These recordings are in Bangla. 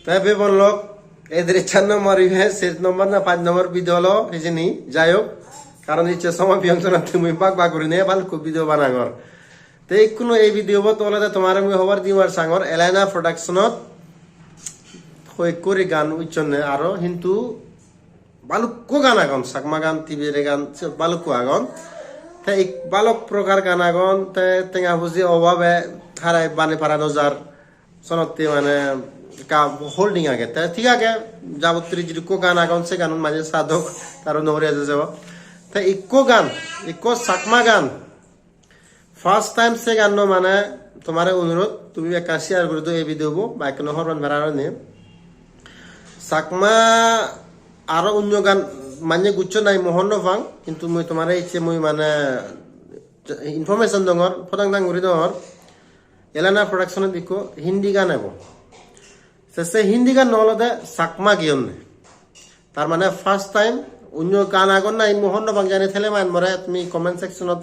তাই বললো এদের 4 নম্বর 6 নম্বর না 5 নম্বর ভিডিও হলো এই যে যাই হোক কারণ ইচ্ছে সময় বিয়ঞ্চনা তুমি পাক পাক করে নিয়ে ভালো ভিডিও বানাগর তো এই ভিডিও তোলে তোমার আমি হবার দিবার সাঙ্গর এলাইনা প্রোডাকশনত হই করে গান উচ্চনে আরো কিন্তু বালুক্য গান আগন সাকমা গান টিভির গান বালুক্য আগন তাই বালক প্রকার গান আগন তাই টেঙা বুঝি অভাবে হারাই বানে পারানো যার সনতে মানে হোল্ডিং আগে তাই ঠিক আছে যাবতীয় যেটুকু গান আগন সে গান মাঝে সাধক কারণ নহরে যাব তাই ইকো সাকমা গান ফার্স্ট টাইম সে গান মানে তোমার অনুরোধ তুমি একটা শেয়ার করে দো এই ভিডিও বা এক নহরবান ভেড়ানো নিয়ে সাকমা আরো অন্য গান মানে গুচ্ছ নাই মোহন ফাং কিন্তু মই তোমার ইচ্ছে মই মানে ইনফরমেশন দঙর ফটাং দাং ঘুরি দঙর এলানা প্রোডাকশন দিকো হিন্দি গান এবো সে হিন্দি গান নহলদে সাকমা গিয়ন তার মানে ফার্স্ট টাইম অন্য গান আগন নাই মোহন ফাং জানি থেলে মান মরে তুমি কমেন্ট সেকশনত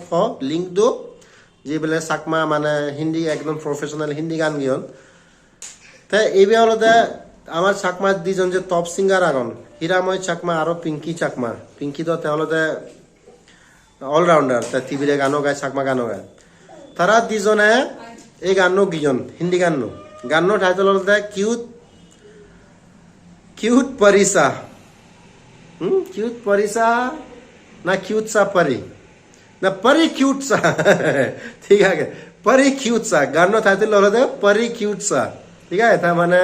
লিঙ্ক দো যে বলে সাকমা মানে হিন্দি একদম প্রফেশনাল হিন্দি গান গিয়ন তাই এইবে হলদে আমার চাকমা দুজন যে টপ সিঙ্গার আগন হীরাময় চাকমা আর পিঙ্কি তো হলদে অলরাউন্ডার তা টিভিরে গানও গায় চাকমা গানও গায় তারা দুজনে এই গানও গিজন হিন্দি গানও টাইটেল হলদে কিউট পরিসা কিউট পরিসা না কিউট সা পরি না পরি কিউট সা ঠিক আছে পরি কিউট সা গানও টাইটেল হলদে পরি কিউট সা ঠিক আছে তার মানে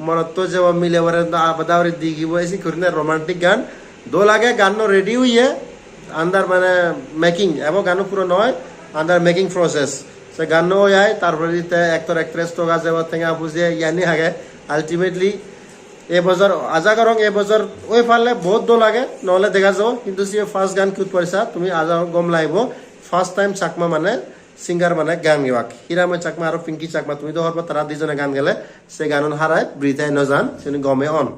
মনত তো जब मिले वरे बदावरी दिगी वो ऐसी करने रोमांटिक गान दो लागे गानो रेडी हुई है अंदर माने मेकिंग एवं गानो पूरा नय अंदर मेकिंग प्रोसेस से गानो आए तारপরে দিতে एक्टर एक्ट्रेस তো গাজে বতেঙ্গা বুঝে ইয়ানি হাগে আলটিমেটলি এ বছর আজা করং এ বছর ওই ফালে বহুত দো লাগে নহলে দেখা যাও কিন্তু সে ফার্স্ট গান কিউট পয়সা তুমি আজা গম লাইব ফার্স্ট টাইম চাকমা মানে সিঙ্গার মানে গান গেবাক হীরাময় চাকমা আর পিঙ্কি চাকমা তুমি তো হরবা তারা দুজনে গান গেলে সে গান হারায় ব্রিথায় নজান সে গমে অন